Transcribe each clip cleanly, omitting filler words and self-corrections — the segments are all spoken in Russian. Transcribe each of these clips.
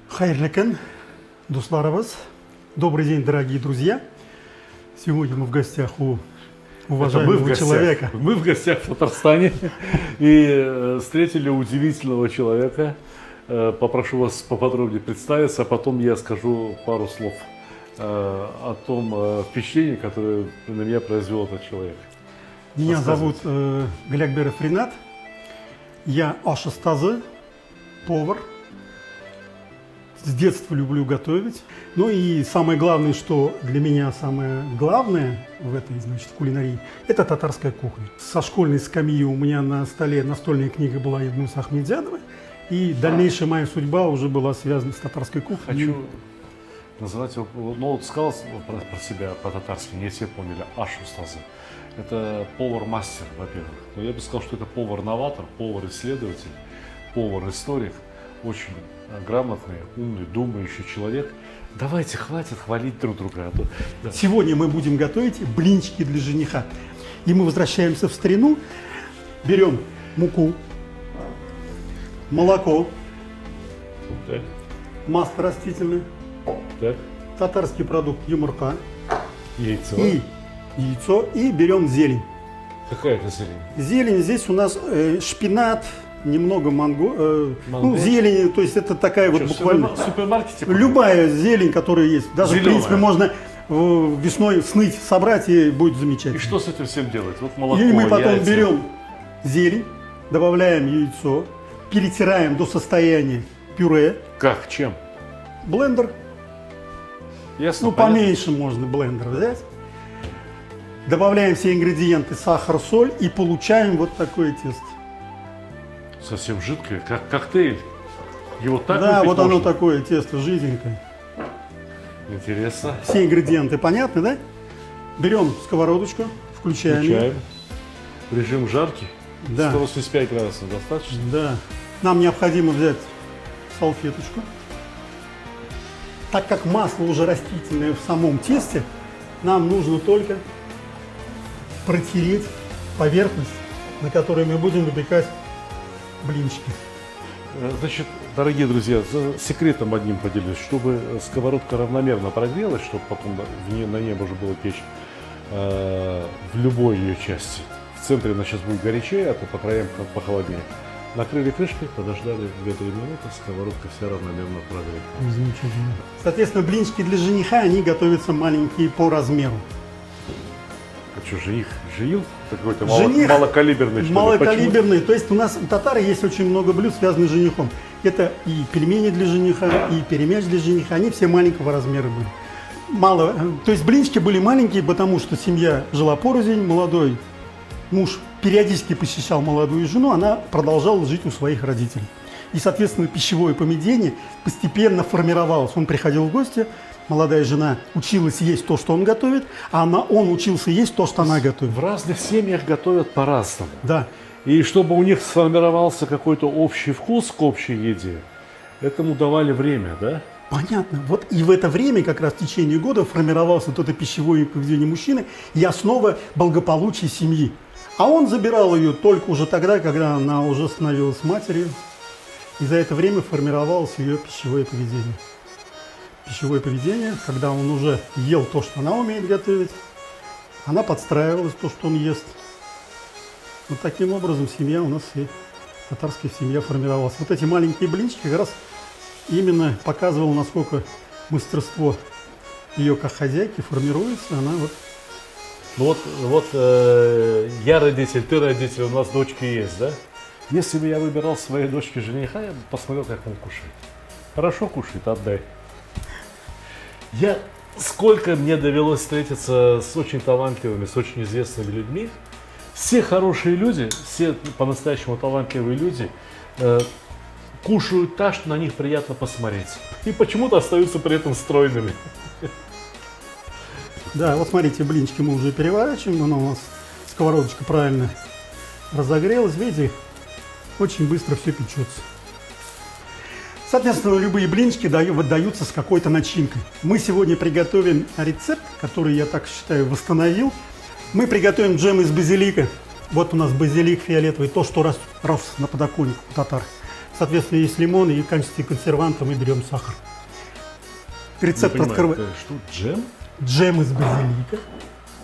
Хайырлы күн, достарыбыз. Добрый день, дорогие друзья. Сегодня мы в гостях у уважаемого человека. Мы в гостях в Татарстане и встретили удивительного человека. Попрошу вас поподробнее представиться, а потом я скажу пару слов о том впечатлении, которое на меня произвел этот человек. Меня зовут Глякберов Ринат. Я аш-астазы, повар. С детства люблю готовить. Ну и самое главное, что для меня самое главное в этой, значит, кулинарии, это татарская кухня. Со школьной скамьи у меня на столе настольная книга была Ильнуса Ахмедзянова. И дальнейшая моя судьба уже была связана с татарской кухней. Хочу называть его, ну вот сказал про себя по-татарски, не все поняли, аш-астазы. Это повар-мастер, во-первых. Но я бы сказал, что это повар-новатор, повар-исследователь, повар-историк. Очень грамотный, умный, думающий человек. Давайте, хватит хвалить друг друга. Да. Сегодня мы будем готовить блинчики для жениха. И мы возвращаемся в старину, берем муку, молоко, Так, масло растительное, так. татарский продукт юмурка Яйцо. и яйцо, и берем зелень. Какая это зелень? Зелень здесь у нас шпинат, немного манго, Манго? ну зелень, то есть это такая вот буквально В супермаркете? любая зелень, которая есть. Даже Зеленая. в принципе можно весной сныть, собрать, и будет замечательно. И что с этим всем делать? Вот молоко, И мы потом яйца. берем зелень, добавляем яйцо, перетираем до состояния пюре, Как? Чем? блендер, Ясно, ну понятно. поменьше можно блендер взять. Добавляем все ингредиенты, сахар, соль и получаем вот такое тесто. Совсем жидкое, как коктейль. Его так Да, выпить вот оно можно? такое тесто жиденькое. Интересно. Все ингредиенты понятны, да? Берем сковородочку, включаем ее. Включаем. Режим жаркий. Да. 185 градусов достаточно. Да. Нам необходимо взять салфеточку. Так как масло уже растительное в самом тесте, нам нужно только протереть поверхность, на которой мы будем выпекать блинчики. Значит, дорогие друзья, за секретом одним поделюсь, чтобы сковородка равномерно прогрелась, чтобы потом на ней можно было печь в любой ее части. В центре она сейчас будет горячее, а то по краям похолоднее. Накрыли крышкой, подождали 2-3 минуты, сковородка вся равномерно прогрета. Замечательно. Соответственно, блинчики для жениха, они готовятся маленькие по размеру. А что, жених женил? Какой-то Жених малокалиберный, что ли? Малокалиберный. То есть у нас у татар есть очень много блюд, связанных с женихом. Это и пельмени для жениха, и перемяч для жениха. Они все маленького размера были. Мало. То есть блинчики были маленькие, потому что семья жила порознь, молодой муж периодически посещал молодую жену, она продолжала жить у своих родителей. И, соответственно, пищевое поведение постепенно формировалось. Он приходил в гости, молодая жена училась есть то, что он готовит, а он учился есть то, что она готовит. В разных семьях готовят по-разному. Да. И чтобы у них сформировался какой-то общий вкус к общей еде, этому давали время, да? Понятно. Вот и в это время, как раз в течение года, формировалось вот это пищевое поведение мужчины и основа благополучия семьи. А он забирал ее только уже тогда, когда она уже становилась матерью. И за это время формировалось ее пищевое поведение. Пищевое поведение, когда он уже ел то, что она умеет готовить, она подстраивалась то, что он ест. Вот таким образом семья у нас и татарская семья формировалась. Вот эти маленькие блинчики как раз именно показывало, насколько мастерство ее как хозяйки формируется. Она вот. Ну вот я родитель, ты родитель, у нас дочки есть, да? Если бы я выбирал своей дочке жениха, я бы посмотрел, как он кушает. Хорошо кушает, отдай. Сколько мне довелось встретиться с очень талантливыми, с очень известными людьми, все хорошие люди, все по-настоящему талантливые люди кушают так, что на них приятно посмотреть. И почему-то остаются при этом стройными. Да, вот смотрите, блинчики мы уже переворачиваем, она у нас сковородочка правильно разогрелась, видите, очень быстро все печется. Соответственно, любые блинчики выдаются с какой-то начинкой. Мы сегодня приготовим рецепт, который, я так считаю, восстановил. Мы приготовим джем из базилика. Вот у нас базилик фиолетовый, то, что рос на подоконнике у татар. Соответственно, есть лимон, и в качестве консерванта мы берем сахар. Рецепт открываем. Что, джем? Джем из базилика.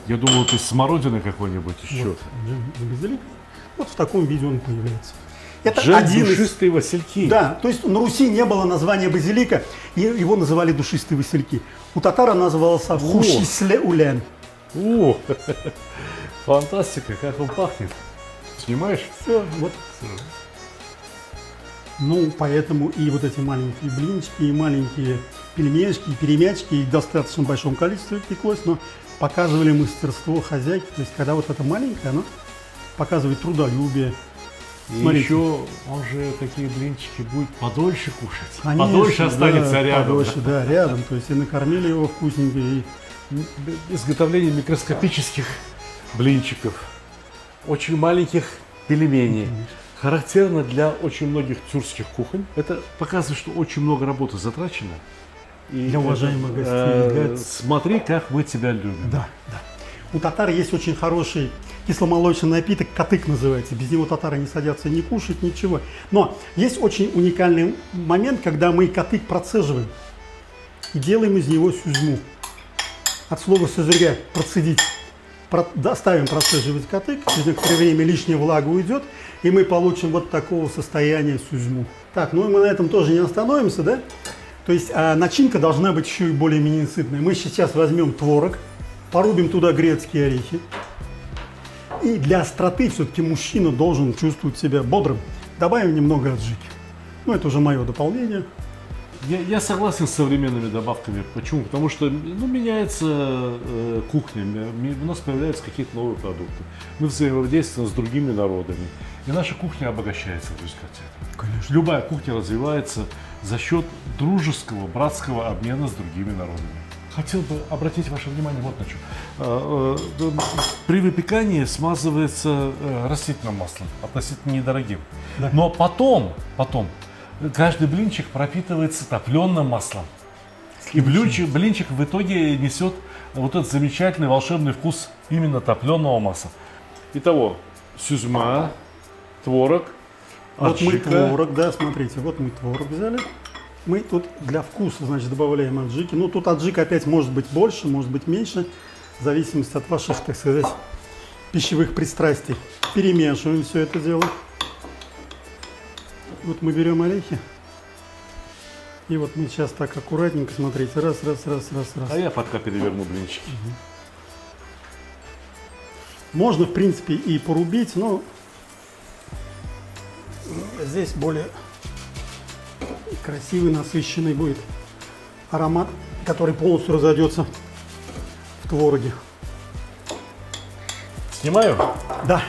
Я думал, ты смородины какой-нибудь еще. Вот, джем из базилика. Вот в таком виде он появляется. Это Джем один из... душистые васильки. Да, то есть на Руси не было названия базилика, и его называли душистые васильки. У татара назывался хушисле улен. О, фантастика, как он пахнет. Снимаешь? Все, вот. Ну, поэтому и вот эти маленькие блинчики, и маленькие пельмешки, и перемячки, и в достаточно большом количестве пеклось, но показывали мастерство хозяйки. То есть, когда вот это маленькое, оно показывает трудолюбие. И Смотрите. еще он же такие блинчики будет подольше кушать. Конечно, подольше останется да, рядом. Подольше, да, рядом. То есть, и накормили его вкусненько, и Изготовление микроскопических блинчиков, очень маленьких пельменей. Характерно для очень многих тюркских кухонь. Это показывает, что очень много работы затрачено. И Для уважаемых гостей. Смотри, как мы тебя любим. Да, да. У татар есть очень хороший кисломолочный напиток, катык называется. Без него татары не садятся ни кушать, ничего. Но есть очень уникальный момент, когда мы катык процеживаем и делаем из него сюзьму. От слова сюзеря – процедить. Ставим процеживать катык, через некоторое время лишняя влага уйдет, и мы получим вот такого состояния сюзьму. Так, ну и мы на этом тоже не остановимся, да? То есть начинка должна быть еще и более-менее сытной. Мы сейчас возьмем творог, порубим туда грецкие орехи. И для остроты все-таки мужчина должен чувствовать себя бодрым. Добавим немного аджики. Ну, это уже мое дополнение. Я согласен с современными добавками. Почему? Потому что меняется кухня, у нас появляются какие-то новые продукты. Мы взаимодействуем с другими народами. И наша кухня обогащается в результате этого. Конечно. Любая кухня развивается за счет дружеского, братского обмена с другими народами. Хотел бы обратить ваше внимание вот на что. При выпекании смазывается растительным маслом, относительно недорогим. Да. Но потом каждый блинчик пропитывается топленым маслом. И блинчик в итоге несет вот этот замечательный волшебный вкус именно топленого масла. Итого, сюзьма, творог, Вот мы аджика. творог, да, смотрите, вот мы творог взяли. Мы тут для вкуса, значит, добавляем аджики. Ну, тут аджика опять может быть больше, может быть меньше, в зависимости от ваших, так сказать, пищевых пристрастий. Перемешиваем все это дело. Вот мы берем орехи. И вот мы сейчас так аккуратненько, смотрите, раз. А я пока переверну блинчики. Можно, в принципе, и порубить, но здесь более красивый, насыщенный будет аромат, который полностью разойдется в твороге. Снимаю? Да.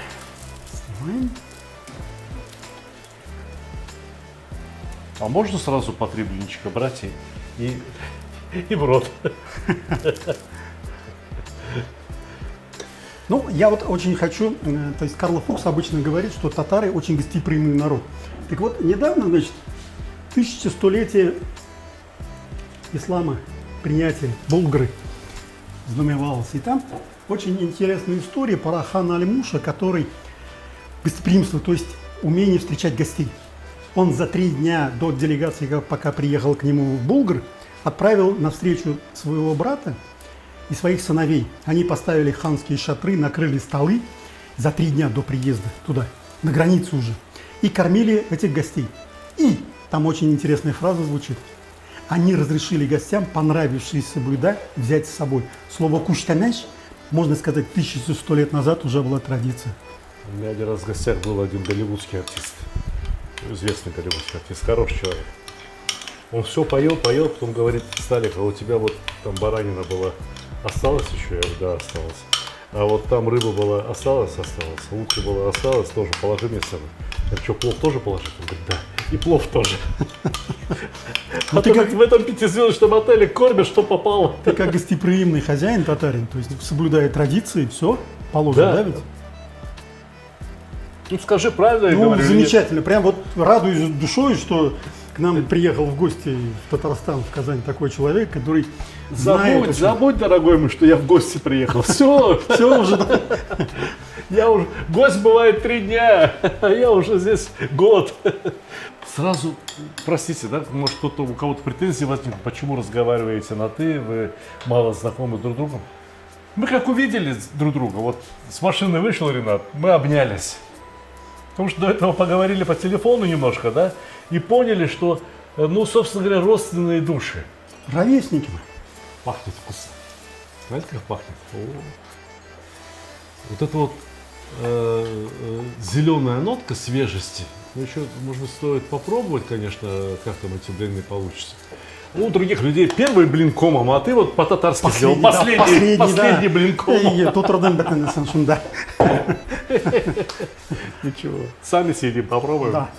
Снимаем. А можно сразу по 3 блинчика брать и в рот? Ну, я вот очень хочу, то есть Карл Фукс обычно говорит, что татары очень гостеприимный народ. Так вот, недавно, значит, 1100-летие ислама, принятия Булгры знаменовалось. И там очень интересная история про хана Аль-Муша, который гостеприимство, то есть умение встречать гостей. Он за 3 дня до делегации, пока приехал к нему в Булгар, отправил навстречу своего брата и своих сыновей. Они поставили ханские шатры, накрыли столы за 3 дня до приезда туда, на границу уже, и кормили этих гостей. И там очень интересная фраза звучит. Они разрешили гостям понравившиеся блюда взять с собой. Слово «куштамяш», можно сказать, 1100 лет назад уже была традиция. У меня один раз в гостях был один голливудский артист. Известный голливудский артист, хороший человек. Он все поел, потом говорит: Сталик, а у тебя вот там баранина была, осталась еще? Я говорю: да, осталась. А вот там рыба была, осталась, утка была, осталась, тоже положи мне сам. Я говорю: что, плов тоже положить? Он говорит: да, и плов тоже. А ты как в этом 5-звездочном отеле кормишь, что попало. Ты как гостеприимный хозяин татарин, то есть соблюдая традиции, все положено, да ведь? Ну скажи, правильно я Ну, говорю? замечательно. Прям вот радуюсь душой, что К нам приехал в гости в Татарстан, в Казань такой человек, который знает... очень- Забудь, дорогой мой, что я в гости приехал. Все, Все уже, да. я уже... Гость бывает 3 дня, а я уже здесь год. Сразу, простите, да, может кто-то, у кого-то претензии возникнут, почему разговариваете на «ты», вы мало знакомы друг с другом. Мы как увидели друг друга, вот с машины вышел Ренат, мы обнялись. Потому что до этого поговорили по телефону немножко, да, и поняли, что, ну, собственно говоря, родственные души. Ровесники мы. Пахнет вкусно. Знаете, как пахнет? Вот эта вот зеленая нотка свежести. Ну, еще, может быть, стоит попробовать, конечно, как там эти блины получатся. У других людей первый блин комом, а ты вот по-татарски сделал последний блин комом. Тут родом бетонный, да. Ничего. Сами съедим, попробуем. Да.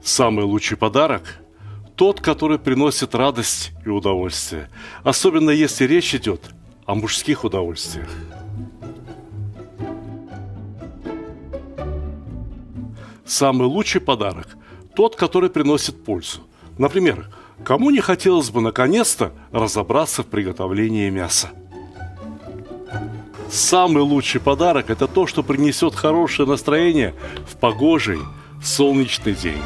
Самый лучший подарок – тот, который приносит радость и удовольствие. Особенно если речь идет о мужских удовольствиях. Самый лучший подарок – тот, который приносит пользу. Например, кому не хотелось бы наконец-то разобраться в приготовлении мяса? Самый лучший подарок – это то, что принесет хорошее настроение в погожий, солнечный день.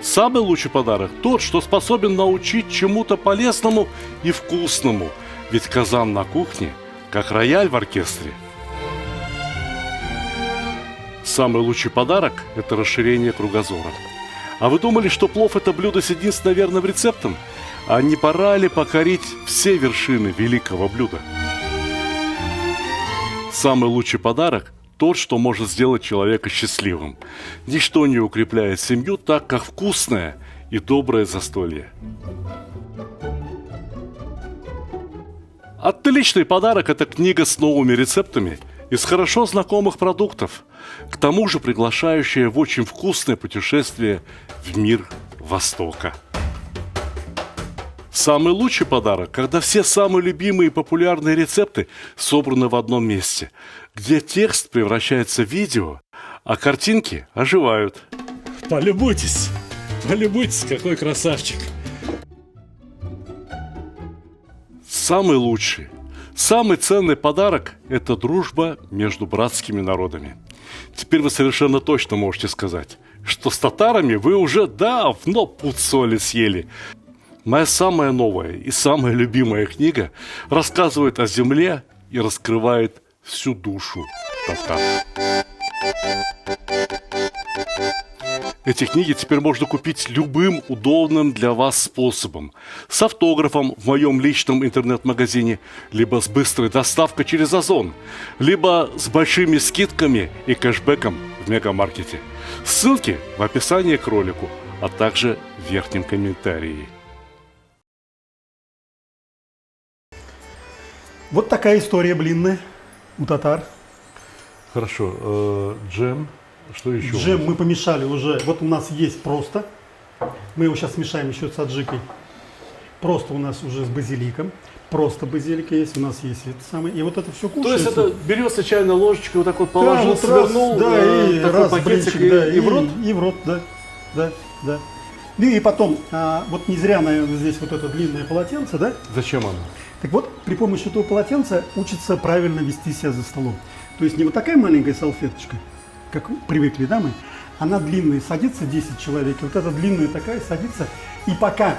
Самый лучший подарок – тот, что способен научить чему-то полезному и вкусному. Ведь казан на кухне, как рояль в оркестре. Самый лучший подарок – это расширение кругозора. А вы думали, что плов – это блюдо с единственно верным рецептом? А не пора ли покорить все вершины великого блюда? Самый лучший подарок – тот, что может сделать человека счастливым. Ничто не укрепляет семью так, как вкусное и доброе застолье. Отличный подарок – это книга с новыми рецептами из хорошо знакомых продуктов, к тому же приглашающая в очень вкусное путешествие в мир Востока. Самый лучший подарок, когда все самые любимые и популярные рецепты собраны в одном месте, где текст превращается в видео, а картинки оживают. Полюбуйтесь, какой красавчик. Самый лучший, самый ценный подарок – это дружба между братскими народами. Теперь вы совершенно точно можете сказать, что с татарами вы уже давно пуд соли съели. Моя самая новая и самая любимая книга рассказывает о земле и раскрывает всю душу татар. Эти книги теперь можно купить любым удобным для вас способом. С автографом в моем личном интернет-магазине, либо с быстрой доставкой через Озон, либо с большими скидками и кэшбэком в мегамаркете. Ссылки в описании к ролику, а также в верхнем комментарии. Вот такая история блинная у татар. Хорошо, джем, что еще? Джем мы помешали уже. Вот у нас есть просто. Мы его сейчас смешаем еще с аджикой. Просто у нас уже с базиликом. Просто базилика есть, у нас есть это самое. И вот это все То кушается. есть это берется чайной ложечкой, вот так вот Да, положил, вот свернул, да, и такой раз пакетик блинчик, да, и в рот? И в рот, да. Да. Ну и потом, вот не зря, наверное, здесь вот это длинное полотенце, да? Зачем оно? Так вот, при помощи этого полотенца учится правильно вести себя за столом. То есть не вот такая маленькая салфеточка, как привыкли, да, мы, она длинная, садится 10 человек, и вот эта длинная такая садится, и пока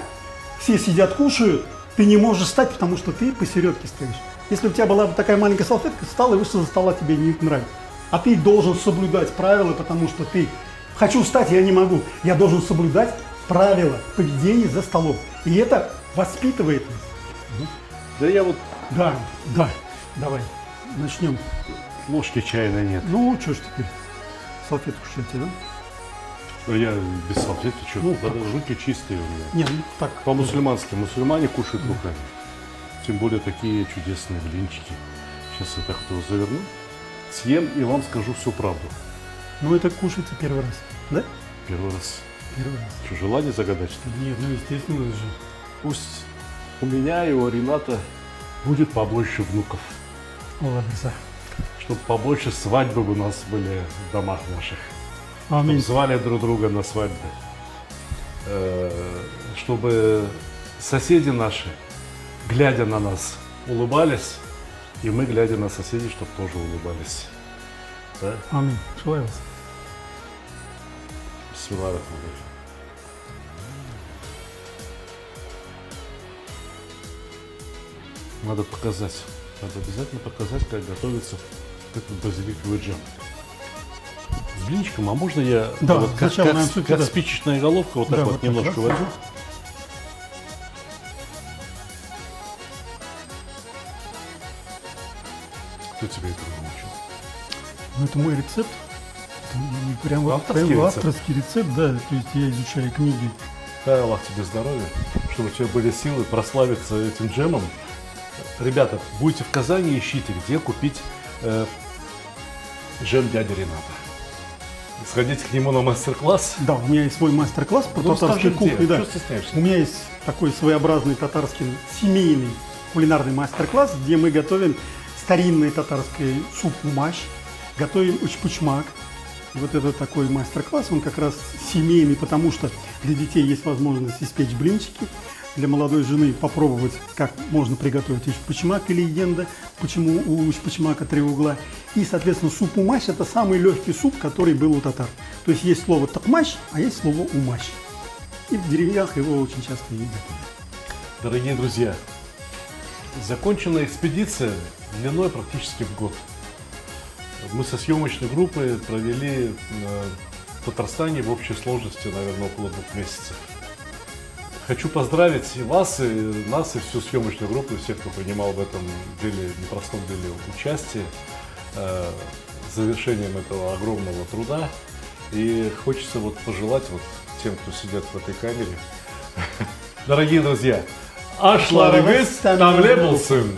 все сидят, кушают, ты не можешь встать, потому что ты посередке стоишь. Если у тебя была бы такая маленькая салфетка, встал и вышел за стола, тебе не нравится. А ты должен соблюдать правила, потому что ты, хочу встать, я не могу, я должен соблюдать правила поведения за столом. И это воспитывает нас. Да я вот Да, давай, начнем. ложки чайной нет. Ну, что ж теперь, салфетку шейте, да? А я без салфетки, что, Ну, руки чистые у меня. Нет, ну так. По-мусульмански, мусульмане кушают руками. Тем более такие чудесные блинчики. Сейчас я так вот его заверну, съем и вам скажу всю правду. Ну, это кушается первый раз, да? Первый раз. Первый раз. Что, желание загадать, что ли? Нет, ну, естественно же. Пусть у меня и у Рената будет побольше внуков. Olabilir. Чтобы побольше свадьбы у нас были в домах наших. Чтобы Аминь. звали друг друга на свадьбы. Чтобы соседи наши, глядя на нас, улыбались, и мы, глядя на соседей, чтобы тоже улыбались. Да? Аминь. Желаю вас. Бисмиллахи. Надо показать, надо обязательно показать, как готовится этот базиликовый джем. С блинчиком, а можно я Да, вот как, сначала, как, наверное, всё-таки как да. спичечная головка вот так Да, вот вот так немножко раз. возьму? Кто тебе это научил? Ну, это мой рецепт. Это прям вот Авторский прям рецепт? авторский рецепт, да. То есть я изучаю книги. Дай Аллах тебе здоровья, чтобы у тебя были силы прославиться этим джемом. Ребята, будете в Казани, ищите, где купить джем дяди Рената. Сходите к нему на мастер-класс. Да, у меня есть свой мастер-класс по Ну, татарской скажи, где? кухне. Да. Чего стесняешься? У меня есть такой своеобразный татарский семейный кулинарный мастер-класс, где мы готовим старинный татарский суп-умаш, готовим учпучмак. И вот это такой мастер-класс, он как раз семейный, потому что для детей есть возможность испечь блинчики, для молодой жены попробовать, как можно приготовить учпучмак или енда, почему у учпучмака 3 угла. И, соответственно, суп-умаш – это самый легкий суп, который был у татар. То есть есть слово «такмаш», а есть слово «умаш». И в деревнях его очень часто едят. Дорогие друзья, закончена экспедиция длиной практически в год. Мы со съемочной группой провели в Татарстане в общей сложности, наверное, около 2 месяцев. Хочу поздравить и вас, и нас, и всю съемочную группу, и всех, кто принимал в этом деле, непростом деле участие, с завершением этого огромного труда. И хочется вот пожелать вот тем, кто сидят в этой камере, дорогие друзья, Ашларыңыз тамле болсын!